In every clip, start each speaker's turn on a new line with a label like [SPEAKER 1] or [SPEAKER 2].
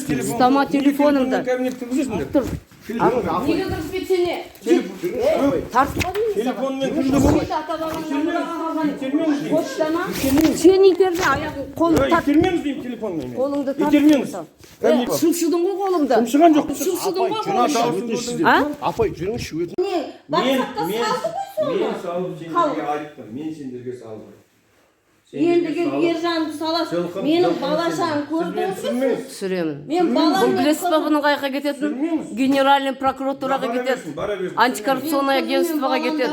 [SPEAKER 1] Ұстама телефонымды. Тұр.
[SPEAKER 2] Неге дұрыс бетсене?
[SPEAKER 1] Тартпа деймін.
[SPEAKER 2] Телефонмен кімді бұл?
[SPEAKER 1] Почтама. Сен итерме аяғын қолыңды тарт.
[SPEAKER 2] Итермеңіз деймін телефонмен.
[SPEAKER 1] Қолыңды тарт.
[SPEAKER 2] Итермеңіз.
[SPEAKER 1] Шымшыдың ғой қолыңды.
[SPEAKER 2] Шымшыған жоқ.
[SPEAKER 1] Шымшыдың ғой қолыңды.
[SPEAKER 3] Апай жүріңізші өтін.
[SPEAKER 1] Не? Бақсатқа салды ғой соны.
[SPEAKER 2] Мен салып сендерге айттым. Мен сендерге салдым.
[SPEAKER 1] Ендігі ержанды саласың. Менің балашағын көрдіңіз. Түсіремін. Мен балам. Білесіз ба бұның қайқа кететін? Генеральный прокуратураға кетеді. Антикоррупционное агентствоға кетеді.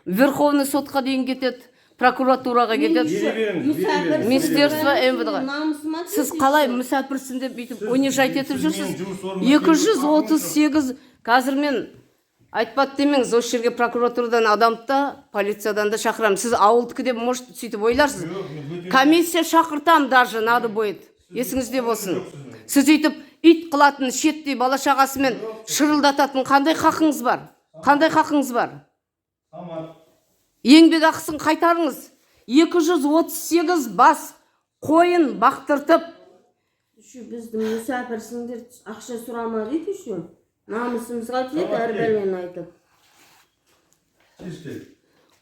[SPEAKER 1] Верховный сотқа дейін кетеді. Прокуратураға кетеді. Министерство МВД-ға. Сіз қалай мүсәпірсін деп бүйтіп унижать етіп жүрсіз? 238 қазір мен айтпады демеңіз, осы жерге прокуратурадан адамды да, полициядан да шақырамын. Сіз ауылдікі деп, может, сөйтіп ойларсыз. Комиссия шақыртам даже, надо будет. Есіңізде болсын. Сіз өйтіп, ит қылатын, шеттей бала-шағасымен шырылдататын қандай хақыңыз бар? Қандай хақыңыз бар? Еңбек ақысын қайтарыңыз. 238 бас қойын бақтыртып. Біздің мүсәпірсіңдер ақша сұрама дейді үшін. Намысымызға келеді әрбәлмен айтып.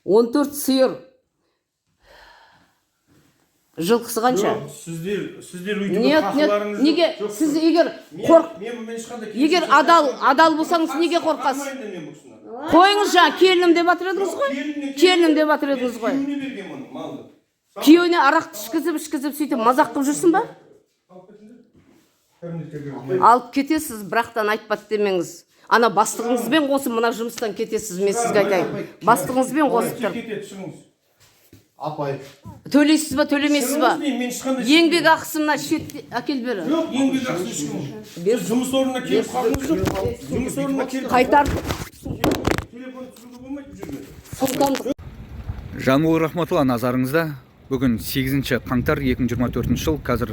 [SPEAKER 1] 14 сиыр. Жылқысы қанша?
[SPEAKER 2] Сіздер өйтіп қақыларыңыз жоқ.
[SPEAKER 1] Неге? Сіз егер адал болсаңыз неге қорқасыз? Қойыңыз жаңа келінім деп атыр едіңіз ғой? Келінім деп атыр едіңіз ғой? Күйеуіне арақты ішкізіп сөйтіп мазақ қылып жүрсін ба? Алып кетесіз, бірақтан айтпады демеңіз. Ана бастығыңызбен қосып, мына жұмыстан кетесіз, мен сізге айтайын. Бастығыңызбен қосып тұр.
[SPEAKER 3] Апай.
[SPEAKER 1] Төлейсіз ба, төлемейсіз ба? Еңбек ақысына шет әкел бері.
[SPEAKER 2] Жоқ, еңбек ақысы ешкім. Жұмыс орнына келіп қақыңыз жоқ. Жұмыс орнына келіп
[SPEAKER 1] қайтар.
[SPEAKER 2] Телефон түсіруге болмайды бұл жерде.
[SPEAKER 4] Жануы Рахматулла назарыңызда. Бүгін 8 қаңтар 2024 жыл, қазір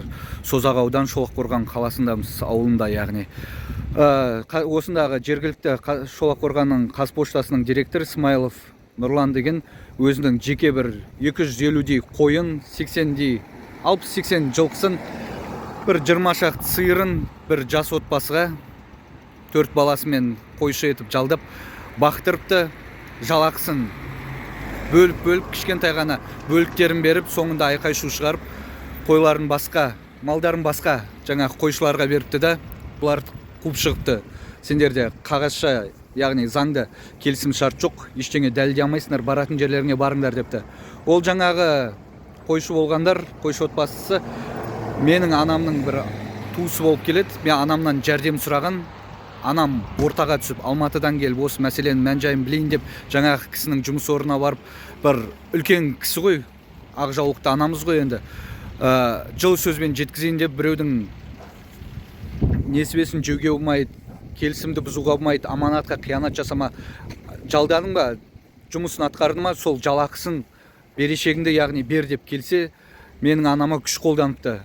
[SPEAKER 4] Созақ аудан Шолаққорған қаласындамыз, ауылында яғни. Осындағы жергілікті Шолаққорғанның Қазпоштасының директоры Смайлов Нұрлан деген өзінің жеке бір 250-дей қойын, 60-80 жылқысын, бір 20 шақты сиырын бір жас отбасыға 4 баласымен қойшы етіп жалдап бақтырыпты, жалақысын бөліп кішкентай ғана бөліктерін беріп, соңында айқай-шу шығарып, қойларын басқа, малдарын басқа жаңағы қойшыларға беріпті да, бұлар қуып шығыпты. Сендерде қағазша, яғни заңды келісім шарт жоқ, ештеңе дәлелдей алмайсыңдар, баратын жерлеріңе барыңдар депті. Ол жаңағы қойшы болғандар, қойшы отбасысы менің анамның бір туысы болып келеді. Мен анамнан жәрдем сұраған. Анам ортаға түсіп, Алматыдан келіп, осы мәселенің мән-жайын білейін деп, жаңағы кісінің жұмыс орнына барып, бір үлкен кісі ғой, ақ жаулықты анамыз ғой енді. Жылы сөзбен жеткізейін деп, біреудің несібесін жеуге болмайды, келісімді бұзуға болмайды, аманатқа қиянат жасама. Жалдадың ба, жұмысын атқардың ма, сол жалақысын берешегіңді, яғни бер деп келсе, менің анама күш қолданыпты.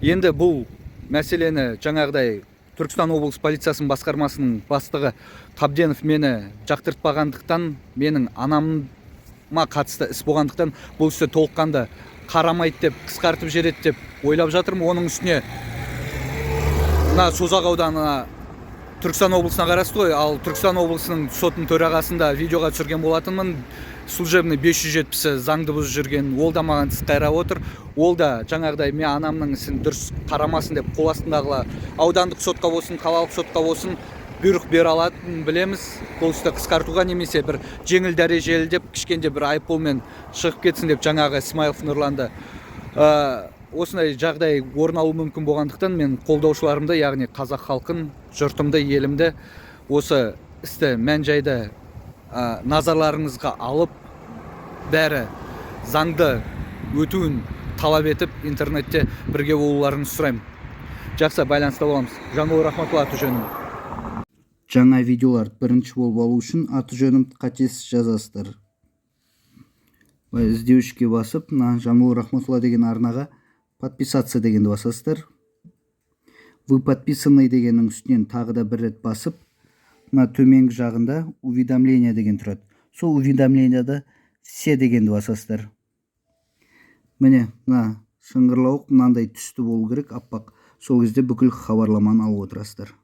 [SPEAKER 4] Енді бұл мәселені жаңағыдай Түркістан облыс полициясының басқармасының бастығы Қабденов мені жақтыртпағандықтан, менің анама қатысты іс болғандықтан, бұл істі толыққанды қарамайды деп, қысқартып жібереді деп ойлап жатырмын. Оның үстіне мына Созақ ауданына Түркістан облысына қарасты ғой, ал Түркістан облысының сотының төрағасында видеоға түсірген болатынмын. Служебный 570 заңды бұзып жүрген, ол да маған тіс қайрап отыр. Ол да жаңағыдай мен анамның ісін дұрыс қарамасын деп қол астындағылар аудандық сотқа болсын, қалалық сотқа болсын бұйрық бере алатынын білеміз. Бұл істі қысқартуға немесе бір жеңіл дәрежелі деп кішкенде бір айыппұлмен шығып кетсін деп жаңағы Смайлов Нұрланды. Осындай жағдай орын алуы мүмкін болғандықтан мен қолдаушыларымды, яғни қазақ халқын, жұртымды, елімді осы істі мән-жайды назарларыңызға алып, бәрі заңды өтуін талап етіп, интернетте бірге болуларыңызды сұраймын. Жақсы, байланыста боламыз. Жануы Рахматулла аты жөнім.
[SPEAKER 5] Жаңа видеоларды бірінші болып алу үшін аты жөнімді қатесіз жазасыздар. Іздеуішке басып, Жануы Рахматулла деген арнаға подписаться дегенді басасыздар. Вы подписаны дегеннің үстінен тағы да бір рет басып, төменгі жағында уведомление деген тұрады. Сол уведомленияда все дегенді басасыздар. Міне, шыңғырлауық мынандай түсті болу керек, аппақ. сол кезде бүкіл хабарламаны алып отырасыздар.